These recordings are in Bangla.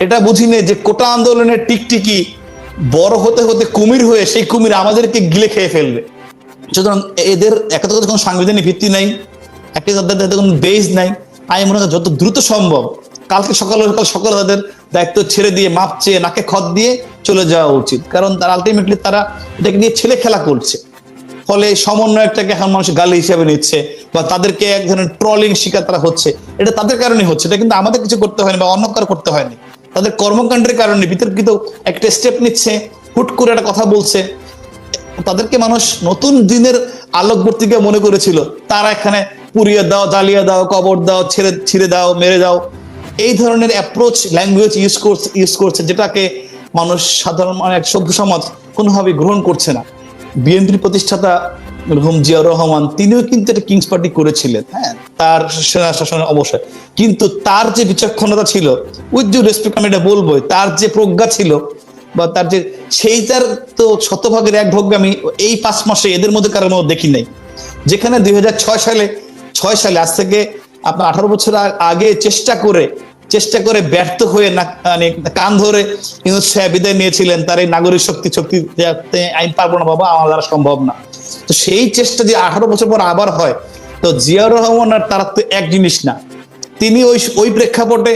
এটা বুঝিনি যে কোটা আন্দোলনের টিকটিকি বড় হতে হতে কুমির হয়ে সেই কুমির আমাদেরকে গিলে খেয়ে ফেলবে। সুতরাং এদের একটা তো কোনো সাংবিধানিক ভিত্তি নাই, একটা তাদের কোনো বেস নাই। আমি মনে করি যত দ্রুত সম্ভব কালকে সকালে তাদের দায়িত্ব ছেড়ে দিয়ে মাপ চেয়ে নাকে খত দিয়ে চলে যাওয়া উচিত। কারণ তারা আলটিমেটলি তারা এটাকে নিয়ে ছেলে খেলা করছে, ফলে সমন্বয়কটাকে এখন মানুষ গালি হিসেবে নিচ্ছে বা তাদেরকে এক ধরনের ট্রলিং শিকার তারা হচ্ছে। এটা তাদের কারণে হচ্ছে, এটা কিন্তু আমাদের কিছু করতে হয়নি বা অন্য কারো করতে হয়নি, তাদের কর্মকাণ্ডের কারণে বিতর্কিত একটা স্টেপ নিচ্ছে, হুট করে একটা কথা বলছে। তাদেরকে মানুষ নতুন দিনের আলোকবর্তিকা মনে করেছিল, তারা এখানে পুড়িয়ে দাও, জ্বালিয়ে দাও, কবর দাও, ছিঁড়ে দাও, মেরে দাও, এই ধরনের অ্যাপ্রোচ ল্যাঙ্গুয়েজ ইউজ করছে, যেটাকে মানুষ সাধারণ মানে এক সভ্য সমাজ কোনোভাবে গ্রহণ করছে না। বিএনপির প্রতিষ্ঠাতা মরহুম জিয়াউর রহমান তিনিও কিন্তু এটা কিংস পার্টি করেছিলেন, হ্যাঁ, তার সেনা শাসনের অবশ্যই, কিন্তু তার যে বিচক্ষণতা ছিল, উইথ ডিউ রেসপেক্ট আমি এটা বলবোই, তার যে প্রজ্ঞা ছিল বা তার যে সেইটার তো শতভাগের এক ভাগ আমি এই 5 মাসে এদের মধ্যে কারোর মধ্যে দেখি নাই। যেখানে 2006 সালে আজ থেকে আপনার 18 বছর আগে চেষ্টা করে ব্যর্থ হয়ে মানে কান ধরে ইউনূস সাহেব বিদায় নিয়েছিলেন, তার এই নাগরিক শক্তি আইন পারবো না বাবা, আমার দ্বারা সম্ভব না। তো সেই চেষ্টা যে 18 বছর পর আবার হয়, তো জিয়াউর রহমান আর তারা তো এক জিনিস না। তিনি ওই প্রেক্ষাপটে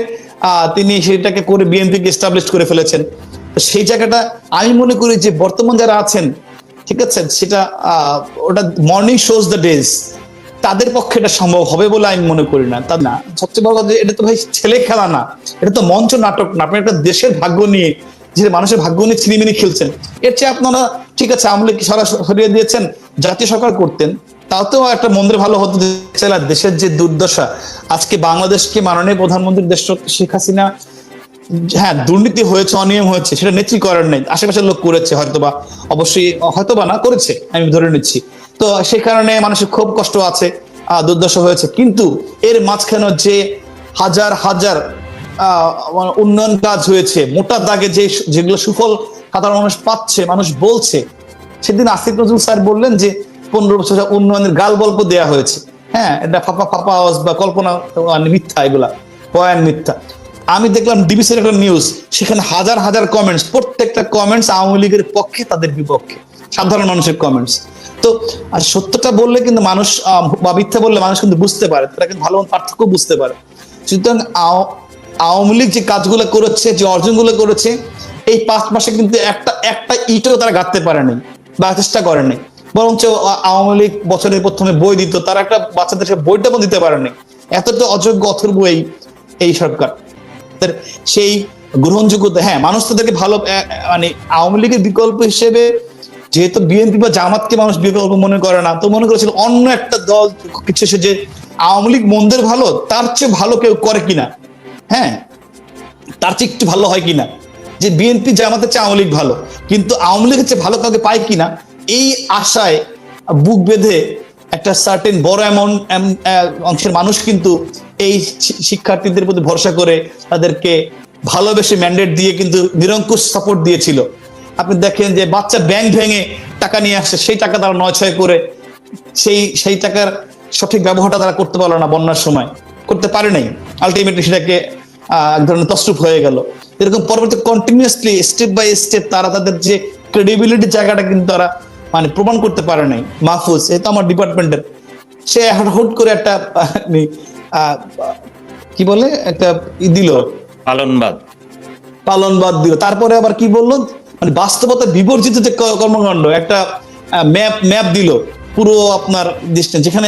তিনি সেটাকে করে বিএনপিকে এস্টাবলিশ করে ফেলেছেন। সেই জায়গাটা আমি মনে করি যে বর্তমান যারা আছেন, ঠিক আছে, সেটা ওটা মর্নিং শোজ দ্য ডেজ, তাদের পক্ষে এটা সম্ভব হবে বলে আমি মনে করি না। তা না, সবচেয়ে বড় কথা, এটা তো ভাই ছেলে খেলা না, এটা তো মঞ্চ নাটক না। আপনি একটা দেশের ভাগ্য নিয়ে, যে মানুষের ভাগ্য নিয়ে ছিনিমিনি খেলছেন। এর চেয়ে আপনারা ঠিক আছে আমলে কি সরিয়ে দিয়েছেন, জাতীয় সরকার করতেন, তাও তো একটা মন্দির ভালো হতো। দেশের যে দুর্দশা, আজকে বাংলাদেশকে মাননীয় প্রধানমন্ত্রী দেশ শেখ হাসিনা, হ্যাঁ দুর্নীতি হয়েছে, অনিয়ম হয়েছে, সেটা নেত্রী করার নেই, আশেপাশের লোক করেছে হয়তোবা, অবশ্যই হয়তোবা না করেছে, আমি ধরে নিচ্ছি। তো সেই কারণে মানুষের খুব কষ্ট আছে, দুর্দশা হয়েছে। কিন্তু এর মাঝখানে যে হাজার হাজার উন্নয়ন কাজ হয়েছে, মোটা দাগে যেগুলো সুফল সাধারণ মানুষ পাচ্ছে, মানুষ বলছে। সেদিন আসিফ নজরুল স্যার বললেন যে 15 বছর উন্নয়নের গাল গল্প দেওয়া হয়েছে। হ্যাঁ, এটা ফাঁপা বা কল্পনা মিথ্যা, এগুলা বয়ান মিথ্যা। আমি দেখলাম ডিবিসির একটা নিউজ, সেখানে হাজার হাজার কমেন্টস, প্রত্যেকটা কমেন্টস আওয়ামী লীগের পক্ষে, তাদের বিপক্ষে, সাধারণ মানুষের কমেন্টস। তো আর সত্যটা বললে কিন্তু মানুষ বা মিথ্যা বললে মানুষ কিন্তু বুঝতে পারে, তারা কিন্তু ভালো পার্থক্য বুঝতে পারে। সুতরাং আওয়ামী লীগ যে কাজগুলো করেছে, যে অর্জনগুলো করেছে, এই 5 মাসে কিন্তু একটা ইটও তারা গাঁথতে পারেনি বা চেষ্টা করেনি। বরঞ্চ আওয়ামী লীগ বছরের প্রথমে বই দিত, তারা একটা বাচ্চাদের বইটা দিতে পারেনি। এতটা অযোগ্য অথর্ব এই সরকার, সেই গ্রহণযোগ্যতা। হ্যাঁ, মানুষ তাদেরকে ভালো মানে আওয়ামী লীগের বিকল্প হিসেবে, যেহেতু বিএনপি বা জামাতকে মানুষ বিকল্প মনে করে না, তো মনে করেছিল অন্য একটা দল কিছু এসে যে আওয়ামী লীগ মন্দের ভালো, তার চেয়ে ভালো কেউ করে কিনা, হ্যাঁ, তার চেয়ে একটু ভালো হয় কিনা, যে বিএনপি জামাতের চেয়ে আওয়ামী লীগ ভালো, কিন্তু আওয়ামী লীগের চেয়ে ভালো কাউকে পায় কিনা, এই আশায় বুক বেঁধে একটা সার্টেন বড় অংশের মানুষ কিন্তু এই শিক্ষার্থীদের প্রতি ভরসা করে তাদেরকে ভালোবেসে ম্যান্ডেট দিয়ে কিন্তু নিরঙ্কুশ সাপোর্ট দিয়েছিল। আপনি দেখেন যে বাচ্চা ব্যাংক ভেঙে টাকা নিয়ে আসছে, সেই টাকা তারা 9-6 করে সেই টাকার সঠিক ব্যবহারটা তারা করতে পারলো না, বন্যার সময় করতে পারে নাই, আলটিমেটলি সেটাকে এক ধরনের তছরূপ হয়ে গেল। এরকম পরবর্তী কন্টিনিউয়াসলি স্টেপ বাই স্টেপ তারা তাদের যে ক্রেডিবিলিটি জায়গাটা কিন্তু তারা মানে প্রমাণ করতে পারে নাই। মাহফুজ, এই তো আমার ডিপার্টমেন্টের, সে হুট করে একটা কি বলে একটা দিল, পালনবাদ দিল, তারপরে আবার কি বললো, মানে বাস্তবতা বিবর্জিত যে কর্মকাণ্ড, একটা ম্যাপ দিল পুরো আপনার ডিস্টেন্স, যেখানে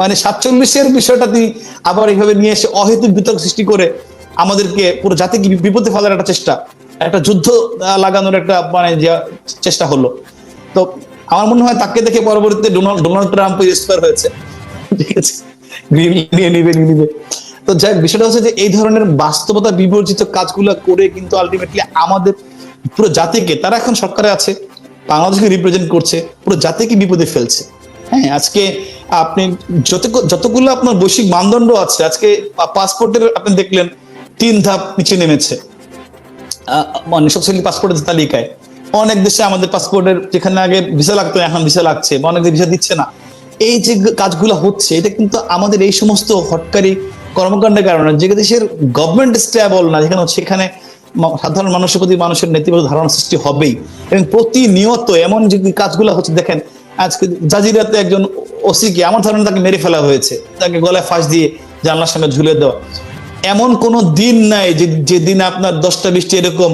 মানে 47-এর বিষয়টা তিনি আবার এইভাবে নিয়ে এসে অহেতুক বিতর্ক সৃষ্টি করে আমাদেরকে পুরো জাতিকে বিপদে ফেলার একটা চেষ্টা, একটা যুদ্ধ লাগানোর একটা মানে চেষ্টা হলো। তো আমার মনে হয় তাকে দেখে পরবর্তীতে ডোনাল্ড ট্রাম্প ইন্সপায়ার হয়েছে, ঠিক আছে, নিয়ে নিবে। তো যাই, বিষয়টা হচ্ছে যে এই ধরনের বাস্তবতা বিবর্জিত কাজগুলো করে কিন্তু আলটিমেটলি আমাদের পুরো জাতিকে, তারা এখন সরকারে আছে, বাংলাদেশকে রিপ্রেজেন্ট করছে, পুরো জাতিকে বিপদে ফেলছে। হ্যাঁ, আজকে আপনি যতগুলো আপনার বৈশ্বিক মানদণ্ড আছে, আজকে পাসপোর্টের আপনি দেখলেন 3 ধাপ নিচে নেমেছে, মানে শক্তিশালী পাসপোর্টের তালিকায়। অনেক দেশে আমাদের পাসপোর্টের যেখানে আগে ভিসা লাগতো, এখন ভিসা লাগছে, অনেক ভিসা দিচ্ছে না। এই যে কাজগুলো হচ্ছে, এটা কিন্তু আমাদের এই সমস্ত হটকারী কর্মকাণ্ডের কারণে, যে দেশের গভর্নমেন্ট স্টেবল না, যেখানে সেখানে সাধারণ মানুষের প্রতি মানুষের নেতিবাচক ধারণা সৃষ্টি হবেই। এবং প্রতিনিয়ত এমন যে কাজগুলো হচ্ছে, দেখেন আজকে জাজিরাতে একজন ওসিকে আমার ধারণা তাকে মেরে ফেলা হয়েছে, তাকে গলায় ফাঁস দিয়ে জানলার সামনে ঝুলে দেওয়া। এমন কোনো দিন নাই যে দিন আপনার 10টা-20টা এরকম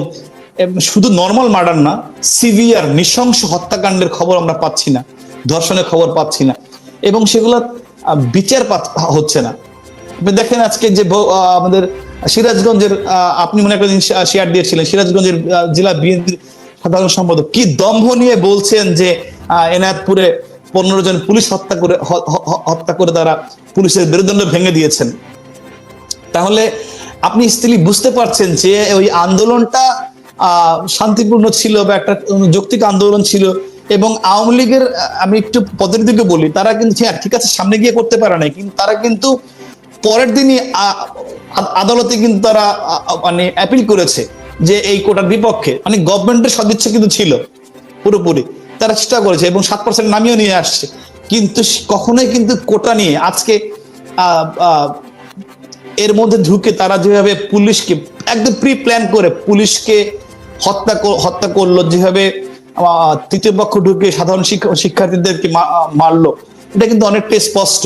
শুধু নর্মাল মার্ডার না, সিভিয়ার নৃশংস হত্যাকাণ্ডের খবর আমরা পাচ্ছি না, ধর্ষণের খবর পাচ্ছি না, এবং সেগুলো বিচার হচ্ছে না। আপনি দেখেন আজকে যে আমাদের সিরাজগঞ্জের, আপনি মনে একটা জিনিস শেয়ার দিয়েছিলেন, সিরাজগঞ্জের জেলা বিএনপির সাধারণ সম্পাদক কি দম্ভ নিয়ে বলছেন যে এনায়েতপুরে 15 জন পুলিশ হত্যা করে তারা পুলিশের মেরুদণ্ড ভেঙে দিয়েছেন। তাহলে আপনি স্টিলি বুঝতে পারছেন যে ওই আন্দোলনটা শান্তিপূর্ণ ছিল বা একটা যৌক্তিক আন্দোলন ছিল। এবং আওয়ামী লীগের, আমি একটু পদের দিকে বলি, তারা কিন্তু ঠিক আছে সামনে গিয়ে করতে পারে নাই, কিন্তু তারা কিন্তু পরের দিনই আদালতে কিন্তু তারা মানে অ্যাপিল করেছে যে এই কোটার বিপক্ষে, মানে গভর্নমেন্টের সদিচ্ছা কিন্তু ছিল পুরোপুরি, তারা চেষ্টা করেছে এবং 7% নামিয়েও নিয়ে আসছে। কিন্তু কখনোই কিন্তু কোটা নিয়ে আজকে এর মধ্যে ঢুকে তারা যেভাবে পুলিশকে একদম প্রি প্ল্যান করে পুলিশকে হত্যা করলো, যেভাবে তৃতীয় পক্ষ ঢুকে সাধারণ শিক্ষার্থীদেরকে মারলো, এটা কিন্তু অনেকটাই স্পষ্ট।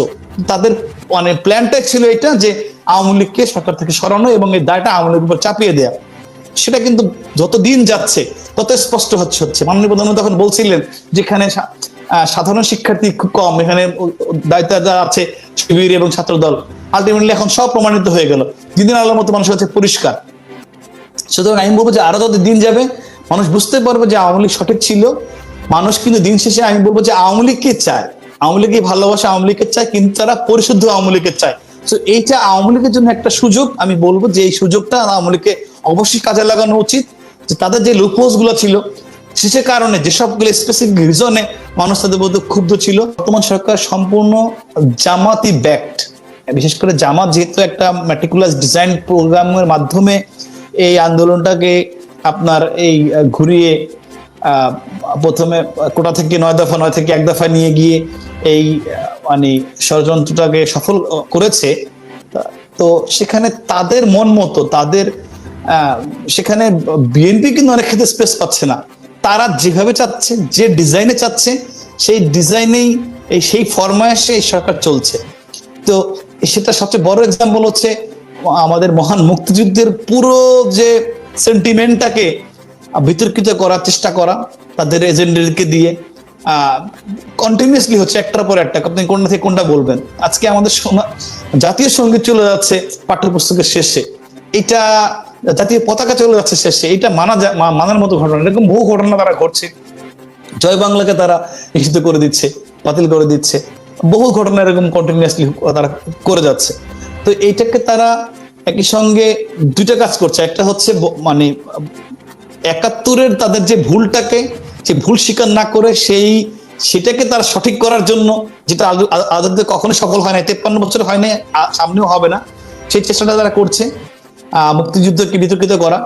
তাদের মানে প্ল্যানটাই ছিল এটা যে আওয়ামী লীগকে সরকার থেকে সরানো এবং এই দায়টা আওয়ামী লীগের উপর চাপিয়ে দেওয়া। সেটা কিন্তু যত দিন যাচ্ছে তত স্পষ্ট হচ্ছে। মাননীয় প্রধানমন্ত্রী তখন বলছিলেন যেখানে সাধারণ শিক্ষার্থী খুব কম, এখানে দায়িত্ব যারা আছে শিবির এবং ছাত্র দল, আলটিমেটলি এখন সব প্রমাণিত হয়ে গেল, দিনের আলোর মতো মানুষের কাছে পরিষ্কার। সুতরাং আমি বলবো যে আরো যত দিন যাবে মানুষ বুঝতে পারবে যে আওয়ামী লীগ সঠিক ছিল। মানুষ কিন্তু দিন শেষে আমি বলবো যে আওয়ামী লীগকে চায়, আওয়ামী লীগকে ভালোবাসে, আওয়ামী লীগকে চায়, কিন্তু তারা পরিশুদ্ধ আওয়ামী লীগকে চায়। তো এইটা আওয়ামী লীগের জন্য একটা সুযোগ। আমি বলবো যে এই সুযোগটা আওয়ামী লীগকে অবশ্যই কাজে লাগানো উচিত। যে তাদের যে লুপহোলস গুলো ছিল, সেসব কারণে যেসবগুলো স্পেসিফিক রিজনে মানুষ তাদের মধ্যে ক্ষুব্ধ ছিল। বর্তমান সরকার সম্পূর্ণ জামাতি ব্যাক্ট, বিশেষ করে জামাত যেহেতু একটা ম্যাটিকুলাস ডিজাইন প্রোগ্রামের মাধ্যমে এই আন্দোলনটাকে আপনার এই ঘুরিয়ে প্রথমে কোটা থেকে 9 দফা, 9 থেকে 1 দফা নিয়ে গিয়ে এই মানে ষড়যন্ত্রটাকে সফল করেছে। তো সেখানে তাদের মন মতো তাদের সেখানে বিএনপি কিন্তু অনেক ক্ষেত্রে স্পেস পাচ্ছে না। তারা যেভাবে চাচ্ছে, যে ডিজাইনে চাচ্ছে, সেই ডিজাইনেই সেই ফরমায়েশে এই সরকার চলছে। তো সেটা সবচেয়ে বড় এক্সাম্পল হচ্ছে আমাদের মহান মুক্তিযুদ্ধের পুরো যে সেন্টিমেন্টটাকে বিতর্কিত করার চেষ্টা করা তাদের এজেন্ডাকে দিয়ে কন্টিনিউয়াসলি হচ্ছে, একটার পর একটা। আপনি কোনটা থেকে কোনটা বলবেন? আজকে আমাদের জাতীয় সঙ্গীত চলে যাচ্ছে পাঠ্যপুস্তকের শেষে, এটা জাতীয় পতাকা চলে যাচ্ছে শেষে, এটা মানার মতো ঘটনা। এরকম বহু ঘটনা তারা ঘটছে। জয় বাংলাকে তারা নিষিদ্ধ করে দিচ্ছে, বাতিল করে দিচ্ছে, বহু ঘটনা এরকম কন্টিনিউয়াসলি তারা করে যাচ্ছে। তো এইটাকে তারা একই সঙ্গে দুইটা কাজ করছে। একটা হচ্ছে মানে 71-এর তাদের যে ভুলটাকে, সে ভুল স্বীকার না করে সেটাকে তারা সঠিক করার জন্য, যেটা আদতে কখনো সফল হয় না, 53 বছর হয় না, সামনেও হবে না, সেই চেষ্টাটা তারা করছে মুক্তিযুদ্ধকে বিতর্কিত করা,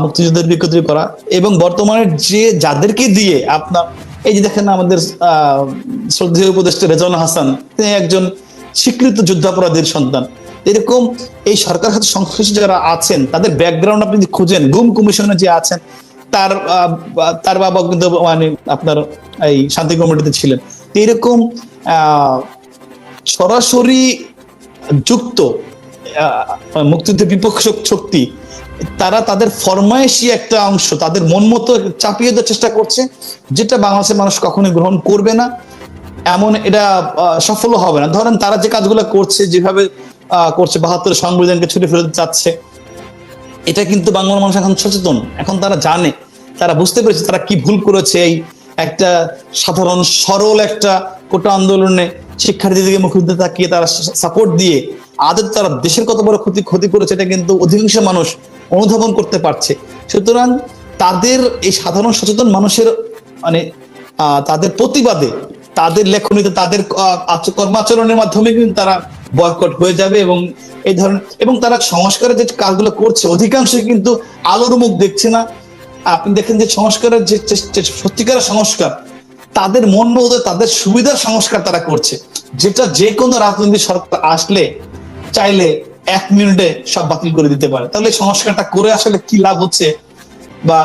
মুক্তিযুদ্ধের বিকৃতি করা। এবং বর্তমানে যাদেরকে দিয়ে আপনার এই যে দেখেন আমাদের শ্রদ্ধেয় উপদেষ্টা রেজওয়ানা হাসান, তিনি একজন স্বীকৃত যুদ্ধাপরাধীর সন্তান। এরকম এই সরকার সাথে সংশ্লিষ্ট যারা আছেন তাদের ব্যাকগ্রাউন্ড আপনি খুঁজেন, গুম কমিশনে যে আছেন তার বাবা কিন্তু মানে আপনার এই শান্তি কমিটিতে ছিলেন। এরকম সরাসরি যুক্ত মুক্তিযুদ্ধের বিপক্ষ শক্তি, তারা তাদের ফরমায়েশি একটা অংশ তাদের মন মতো চাপিয়ে দেওয়ার চেষ্টা করছে, যেটা বাংলাদেশের মানুষ কখনোই গ্রহণ করবে না, এমন এটা সফল হবে না। ধরেন তারা যে কাজগুলো করছে, যেভাবে করছে, 72 সংবিধানকে ছুটে ফেরত যাচ্ছে, এটা কিন্তু বাংলার মানুষ এখন সচেতন, এখন তারা জানে, তারা বুঝতে পেরেছে তারা কি ভুল করেছে। এই একটা সাধারণ সরল একটা কোটা আন্দোলনে শিক্ষার্থীদেরকে মুক্তিযুদ্ধে তাকিয়ে তারা সাপোর্ট দিয়ে আদৌ তারা দেশের কত বড় ক্ষতি করেছে, এটা কিন্তু অধিকাংশ মানুষ অনুধাবন করতে পারছে। সুতরাং তাদের এই সাধারণ সচেতন মানুষের মানে তাদের প্রতিবাদে, তাদের লেখনীতে, তাদের কর্মাচরণের মাধ্যমে কিন্তু তারা বয়কট হয়ে যাবে। এবং এই ধরনের, এবং তারা সংস্কারের যে কাজগুলো করছে অধিকাংশই কিন্তু আলোর মুখ দেখছে না। আপনি দেখেন যে সংস্কারের যে সত্যিকারের সংস্কার, তাদের মন মতো তাদের সুবিধার সংস্কার তারা করছে, যেটা যে কোনো রাজনৈতিক সরকার আসলে চাইলে 1 মিনিটে সব বাতিল করে দিতে পারে। তাহলে এই সংস্কারটা করে আসলে কি লাভ হচ্ছে বা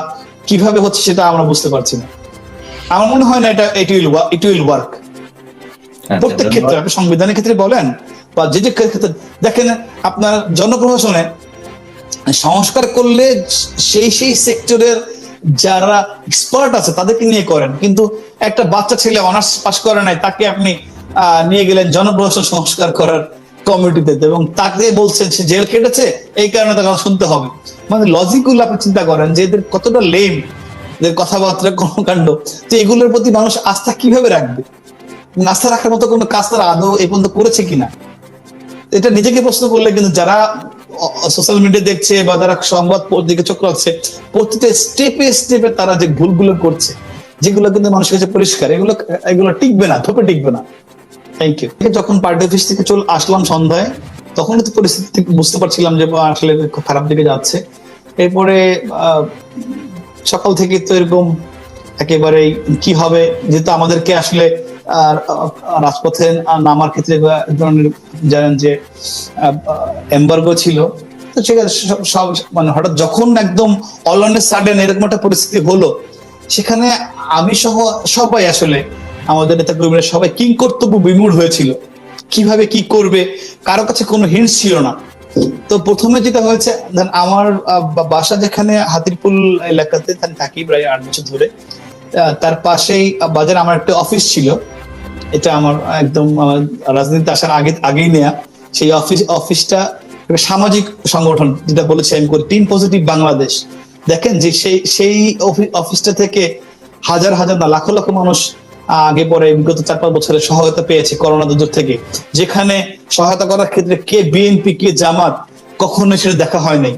কিভাবে হচ্ছে সেটা আমরা বুঝতে পারছি না। আমার মনে হয় না ইট উইল ওয়ার্ক। প্রত্যেক ক্ষেত্রে, আপনি সংবিধানের ক্ষেত্রে বলেন বা যে যে ক্ষেত্রে দেখেন, আপনার জনপ্রশাসনে সংস্কার করলে সেই সেক্টরের যারা এক্সপার্ট আছে তাদেরকে নিয়ে করেন, কিন্তু একটা বাচ্চা ছেলে অনার্স পাস করে নাই, তাকে আপনি নিয়ে গেলেন জনপ্রশাসন সংস্কার করার কমিটিতে এবং তাকে বলছেন সে জেল কেটেছে, এই কারণে তাকে শুনতে হবে। মানে লজিক গুলো আপনি চিন্তা করেন যে এদের কতটা লেম, এদের কথাবার্তা, কর্মকাণ্ড, যে এগুলোর প্রতি মানুষ আস্থা কিভাবে রাখবে? আস্থা রাখার মতো কোনো কাজ তারা আদৌ এই পর্যন্ত করেছে কিনা, এটা নিজেকে প্রশ্ন করলে কিন্তু যারা সোশ্যাল মিডিয়া দেখছে বা যারা সংবাদ দিকে চোখ রাখছে, প্রতিটা স্টেপে তারা যে ভুলগুলো করছে, যেগুলো কিন্তু মানুষের কাছে পরিষ্কার, এগুলো টিকবে না, ধোপে টিকবে না। Thank you. যখন পার্টি অফিস থেকে চলে আসলাম সন্ধ্যায়, তখন তো পরিস্থিতি বুঝতে পারছিলাম যে আসলে খুব খারাপ দিকে যাচ্ছে। এরপরে সকাল থেকে তো এরকম একেবারে কি হবে, যেহেতু আমাদেরকে আসলে রাজপথে নামার ক্ষেত্রে ধরনের জানেন যে এম্বার্গো ছিল, তো সেখানে সব মানে হঠাৎ যখন একদম অল অন এ সাডেন এরকম একটা পরিস্থিতি হলো, সেখানে আমি সহ সবাই আসলে আমাদের নেতা কর্মীরা সবাই কিং কর্তব্য বিমূঢ় হয়েছিল, কিভাবে কি করবে, কারো কাছে কোনো হিন্টস ছিল না। তো প্রথমে যেটা হয়েছে, আমার বাসা যেখানে হাতিরপুল এলাকাতে থাকি প্রায় 8 বছর ধরে, তার পাশেই বাজারে আমার একটা অফিস ছিল। এটা আমার একদম রাজনীতিতে আসার আগেই নেয়া। সেই অফিসটা সামাজিক সংগঠন, যেটা বলেছি আমি করি, টিম পজিটিভ বাংলাদেশ। দেখেন যে সেই অফিসটা থেকে হাজার না লাখ মানুষ আগে পরে বিগত 4-5 বছরের সহায়তা পেয়েছে করোনা দুর্যোগ থেকে, যেখানে সহায়তা করার ক্ষেত্রে কে বিএনপি কে জামাত কখনো সেটা দেখা হয় নাই।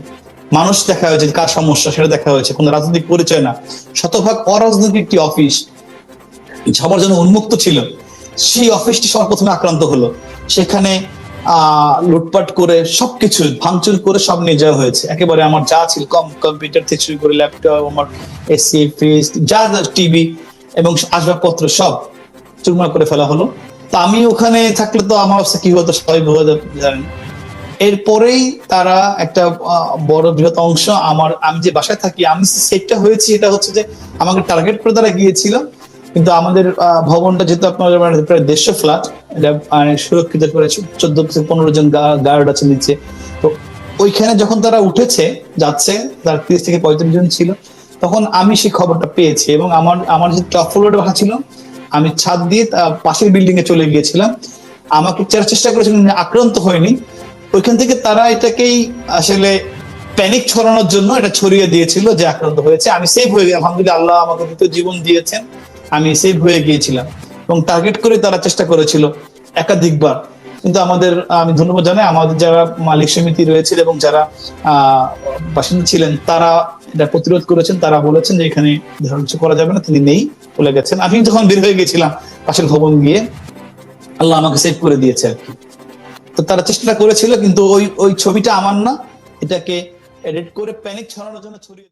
মানুষ দেখা হয়েছে, কার সমস্যা সেটা দেখা হয়েছে, কোনো রাজনৈতিক পরিচয় না, শতভাগ অরাজনৈতিক একটি অফিস, সবার জন্য উন্মুক্ত ছিল। সেই অফিসটি সর্বপ্রথমে আক্রান্ত হলো। সেখানে লুটপাট করে সবকিছু ভাঙচুর করে সব নিয়ে যাওয়া হয়েছে। একেবারে আমার যা ছিল, কম্পিউটার থেকে শুরু করে ল্যাপটপ, আমার এসি, ফ্রিজ, যা টিভি এবং আসবাবপত্র সব চুরমার করে ফেলা হলো। তো আমি ওখানে থাকলে তো আমার অবস্থা কি হতো সবাই জানেন। এরপরেই তারা একটা বড় বৃহৎ অংশ আমি যে বাসায় থাকি, আমি সেটটা হয়েছি, এটা হচ্ছে যে আমাকে টার্গেট করে তারা গিয়েছিল। কিন্তু আমাদের ভবনটা যেহেতু আপনার প্রায় 150 ফ্ল্যাট, এটা সুরক্ষিত করে 14-15 জন গার্ড আছে নিচে। তো ওইখানে যখন তারা যাচ্ছে, তার 30 থেকে 35 জন ছিল, তখন আমি সেই খবরটা পেয়েছি এবং আমার যে টপ ফ্লোরে বাসা ছিল, আমি ছাদ দিয়ে পাশের বিল্ডিং এ চলে গিয়েছিলাম। আমাকে চেষ্টা করেছিলেন, আক্রান্ত হয়নি। ওইখান থেকে তারা এটাকেই আসলে প্যানিক ছড়ানোর জন্য এটা ছড়িয়ে দিয়েছিল যে আক্রান্ত হয়েছে। আমি সেভ হয়ে গেলাম, আলহামদুলিল্লাহ, আল্লাহ আমাকে দ্বিতীয় জীবন দিয়েছেন, আমি সেভ হয়ে গিয়েছিলাম। এবং টার্গেট করে তারা চেষ্টা করেছিল একাধিকবার, কিন্তু আমি ধন্যবাদ জানাই আমাদের যারা মালিক সমিতি রয়েছে এবং যারা বাসিন্দা ছিলেন, তারা এটা প্রতিরোধ করেছেন। তারা বলেছেন যে এখানে কিছু করা যাবে না, তিনি নেই, বলে গেছেন। আমি যখন বের হয়ে গেছিলাম পাশের ভবন গিয়ে, আল্লাহ আমাকে সেভ করে দিয়েছে আর কি। তো তারা চেষ্টা করেছিল, কিন্তু ওই ছবিটা আমার না, এটাকে এডিট করে প্যানিক ছড়ানোর জন্য ছড়িয়ে